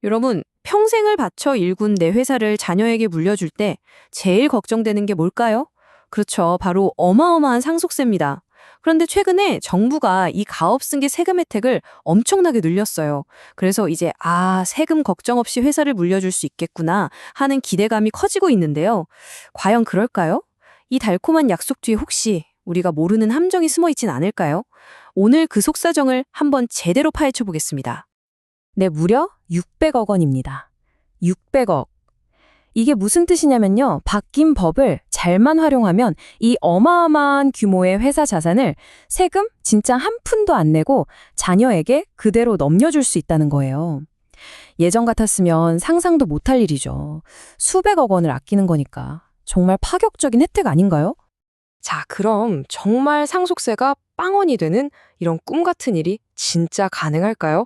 여러분, 평생을 바쳐 일군 내 회사를 자녀에게 물려줄 때 제일 걱정되는 게 뭘까요? 그렇죠. 바로 어마어마한 상속세입니다. 그런데 최근에 정부가 이 가업승계 세금 혜택을 엄청나게 늘렸어요. 그래서 이제 세금 걱정 없이 회사를 물려줄 수 있겠구나 하는 기대감이 커지고 있는데요. 과연 그럴까요? 이 달콤한 약속 뒤에 혹시 우리가 모르는 함정이 숨어 있진 않을까요? 오늘 그 속사정을 한번 제대로 파헤쳐 보겠습니다. 네, 무려 600억 원입니다. 600억. 이게 무슨 뜻이냐면요. 바뀐 법을 잘만 활용하면 이 어마어마한 규모의 회사 자산을 세금 진짜 한 푼도 안 내고 자녀에게 그대로 넘겨줄 수 있다는 거예요. 예전 같았으면 상상도 못할 일이죠. 수백억 원을 아끼는 거니까. 정말 파격적인 혜택 아닌가요? 자, 그럼 정말 상속세가 빵원이 되는 이런 꿈 같은 일이 진짜 가능할까요?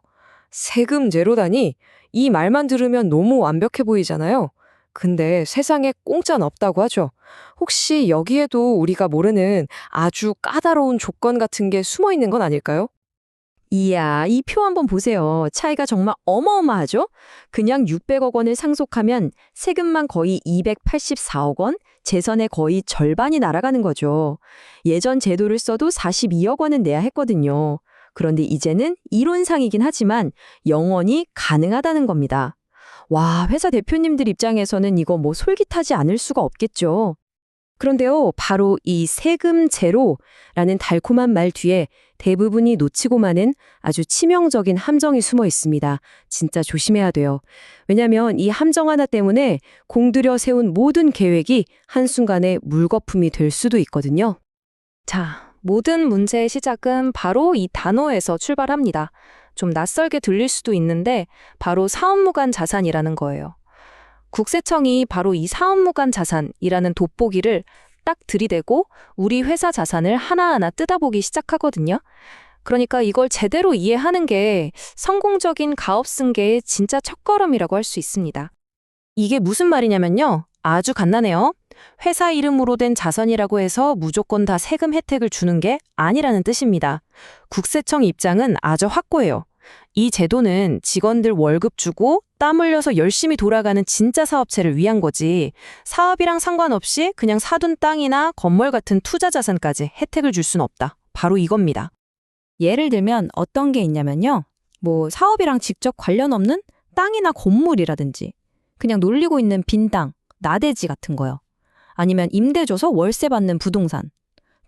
세금 제로다니 이 말만 들으면 너무 완벽해 보이잖아요. 근데 세상에 공짜는 없다고 하죠. 혹시 여기에도 우리가 모르는 아주 까다로운 조건 같은 게 숨어 있는 건 아닐까요? 이야, 이 표 한번 보세요. 차이가 정말 어마어마하죠? 그냥 600억 원을 상속하면 세금만 거의 284억 원, 재산의 거의 절반이 날아가는 거죠. 예전 제도를 써도 42억 원은 내야 했거든요. 그런데 이제는 이론상이긴 하지만 영원히 가능하다는 겁니다. 와, 회사 대표님들 입장에서는 이거 뭐 솔깃하지 않을 수가 없겠죠. 그런데요, 바로 이 세금 제로라는 달콤한 말 뒤에 대부분이 놓치고 마는 아주 치명적인 함정이 숨어 있습니다. 진짜 조심해야 돼요. 왜냐하면 이 함정 하나 때문에 공들여 세운 모든 계획이 한순간에 물거품이 될 수도 있거든요. 자, 모든 문제의 시작은 바로 이 단어에서 출발합니다. 좀 낯설게 들릴 수도 있는데 바로 사업무관 자산이라는 거예요. 국세청이 바로 이 사업무관 자산이라는 돋보기를 딱 들이대고 우리 회사 자산을 하나하나 뜯어보기 시작하거든요. 그러니까 이걸 제대로 이해하는 게 성공적인 가업승계의 진짜 첫걸음이라고 할 수 있습니다. 이게 무슨 말이냐면요. 아주 간단해요. 회사 이름으로 된 자산이라고 해서 무조건 다 세금 혜택을 주는 게 아니라는 뜻입니다. 국세청 입장은 아주 확고해요. 이 제도는 직원들 월급 주고 땀 흘려서 열심히 돌아가는 진짜 사업체를 위한 거지, 사업이랑 상관없이 그냥 사둔 땅이나 건물 같은 투자 자산까지 혜택을 줄 수는 없다. 바로 이겁니다. 예를 들면 어떤 게 있냐면요. 사업이랑 직접 관련 없는 땅이나 건물이라든지 그냥 놀리고 있는 빈 땅, 나대지 같은 거요. 아니면 임대 줘서 월세 받는 부동산,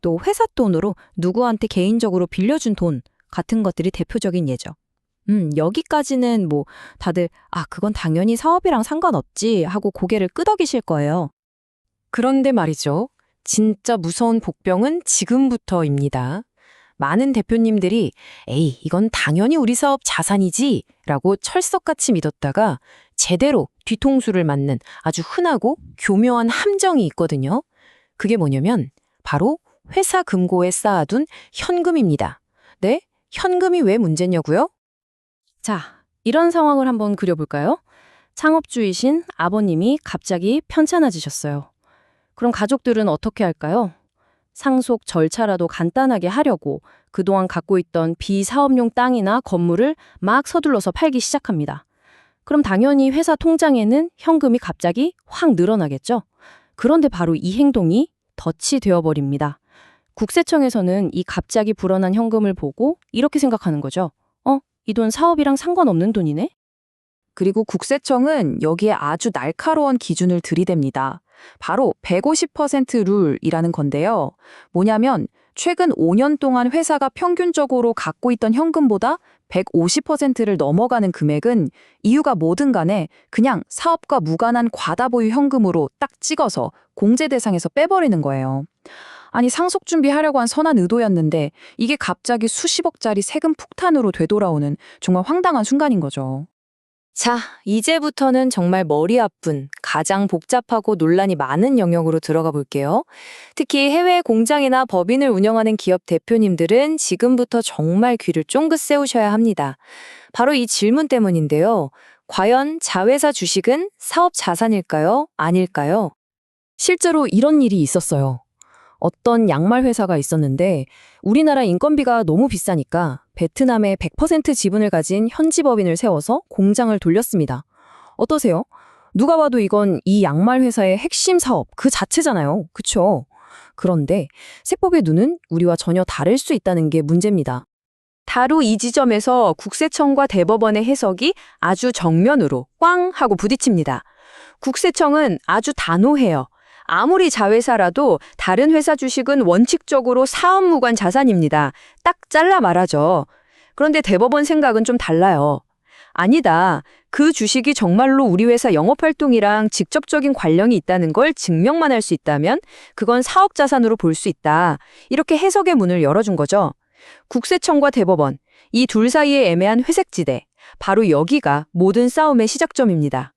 또 회사 돈으로 누구한테 개인적으로 빌려준 돈 같은 것들이 대표적인 예죠. 여기까지는 다들 그건 당연히 사업이랑 상관없지 하고 고개를 끄덕이실 거예요. 그런데 말이죠. 진짜 무서운 복병은 지금부터입니다. 많은 대표님들이 이건 당연히 우리 사업 자산이지 라고 철석같이 믿었다가 제대로 뒤통수를 맞는 아주 흔하고 교묘한 함정이 있거든요. 그게 뭐냐면 바로 회사 금고에 쌓아둔 현금입니다. 네? 현금이 왜 문제냐고요? 자, 이런 상황을 한번 그려볼까요? 창업주이신 아버님이 갑자기 편찮아지셨어요. 그럼 가족들은 어떻게 할까요? 상속 절차라도 간단하게 하려고 그동안 갖고 있던 비사업용 땅이나 건물을 막 서둘러서 팔기 시작합니다. 그럼 당연히 회사 통장에는 현금이 갑자기 확 늘어나겠죠? 그런데 바로 이 행동이 덫이 되어버립니다. 국세청에서는 이 갑자기 불어난 현금을 보고 이렇게 생각하는 거죠. 이 돈 사업이랑 상관없는 돈이네? 그리고 국세청은 여기에 아주 날카로운 기준을 들이댑니다. 바로 150% 룰이라는 건데요. 뭐냐면 최근 5년 동안 회사가 평균적으로 갖고 있던 현금보다 150%를 넘어가는 금액은 이유가 뭐든 간에 그냥 사업과 무관한 과다보유 현금으로 딱 찍어서 공제 대상에서 빼버리는 거예요. 아니, 상속 준비하려고 한 선한 의도였는데 이게 갑자기 수십억짜리 세금 폭탄으로 되돌아오는 정말 황당한 순간인 거죠. 자, 이제부터는 정말 머리 아픈 가장 복잡하고 논란이 많은 영역으로 들어가 볼게요. 특히 해외 공장이나 법인을 운영하는 기업 대표님들은 지금부터 정말 귀를 쫑긋 세우셔야 합니다. 바로 이 질문 때문인데요. 과연 자회사 주식은 사업 자산일까요? 아닐까요? 실제로 이런 일이 있었어요. 어떤 양말 회사가 있었는데 우리나라 인건비가 너무 비싸니까 베트남에 100% 지분을 가진 현지 법인을 세워서 공장을 돌렸습니다. 어떠세요? 누가 봐도 이건 이 양말 회사의 핵심 사업 그 자체잖아요. 그쵸? 그런데 세법의 눈은 우리와 전혀 다를 수 있다는 게 문제입니다. 바로 이 지점에서 국세청과 대법원의 해석이 아주 정면으로 꽝 하고 부딪힙니다. 국세청은 아주 단호해요. 아무리 자회사라도 다른 회사 주식은 원칙적으로 사업무관 자산입니다. 딱 잘라 말하죠. 그런데 대법원 생각은 좀 달라요. 아니다. 그 주식이 정말로 우리 회사 영업활동이랑 직접적인 관련이 있다는 걸 증명만 할 수 있다면 그건 사업자산으로 볼 수 있다. 이렇게 해석의 문을 열어준 거죠. 국세청과 대법원, 이 둘 사이의 애매한 회색지대, 바로 여기가 모든 싸움의 시작점입니다.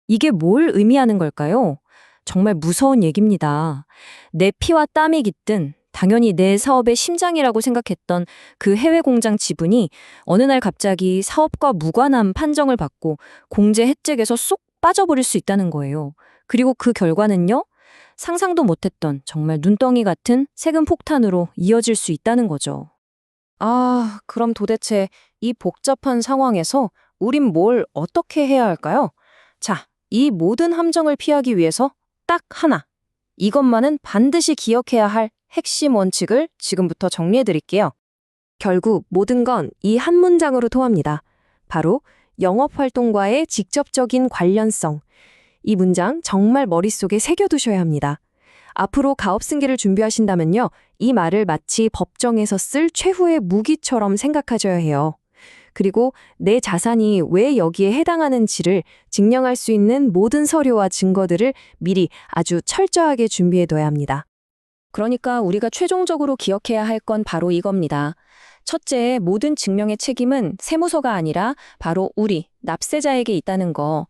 이게 뭘 의미하는 걸까요? 정말 무서운 얘기입니다. 내 피와 땀이 깃든 당연히 내 사업의 심장이라고 생각했던 그 해외 공장 지분이 어느 날 갑자기 사업과 무관한 판정을 받고 공제 혜택에서 쏙 빠져버릴 수 있다는 거예요. 그리고 그 결과는요? 상상도 못했던 정말 눈덩이 같은 세금 폭탄으로 이어질 수 있다는 거죠. 그럼 도대체 이 복잡한 상황에서 우린 뭘 어떻게 해야 할까요? 자, 이 모든 함정을 피하기 위해서 딱 하나. 이것만은 반드시 기억해야 할 핵심 원칙을 지금부터 정리해 드릴게요. 결국 모든 건 이 한 문장으로 통합니다. 바로 영업활동과의 직접적인 관련성. 이 문장 정말 머릿속에 새겨두셔야 합니다. 앞으로 가업승계를 준비하신다면요. 이 말을 마치 법정에서 쓸 최후의 무기처럼 생각하셔야 해요. 그리고 내 자산이 왜 여기에 해당하는지를 증명할 수 있는 모든 서류와 증거들을 미리 아주 철저하게 준비해둬야 합니다. 그러니까 우리가 최종적으로 기억해야 할 건 바로 이겁니다. 첫째, 모든 증명의 책임은 세무서가 아니라 바로 우리, 납세자에게 있다는 거.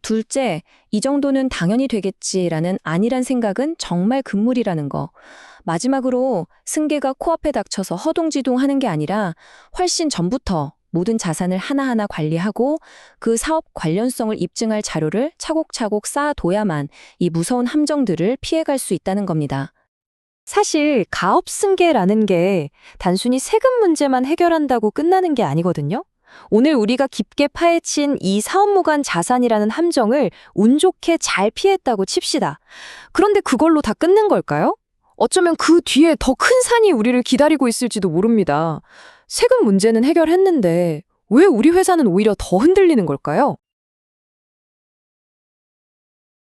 둘째, 이 정도는 당연히 되겠지라는 안일한 생각은 정말 금물이라는 거. 마지막으로 승계가 코앞에 닥쳐서 허둥지둥하는 게 아니라 훨씬 전부터 모든 자산을 하나하나 관리하고 그 사업 관련성을 입증할 자료를 차곡차곡 쌓아둬야만 이 무서운 함정들을 피해갈 수 있다는 겁니다. 사실 가업승계라는 게 단순히 세금 문제만 해결한다고 끝나는 게 아니거든요. 오늘 우리가 깊게 파헤친 이 사업무관 자산이라는 함정을 운 좋게 잘 피했다고 칩시다. 그런데 그걸로 다 끝낸 걸까요? 어쩌면 그 뒤에 더 큰 산이 우리를 기다리고 있을지도 모릅니다. 세금 문제는 해결했는데 왜 우리 회사는 오히려 더 흔들리는 걸까요?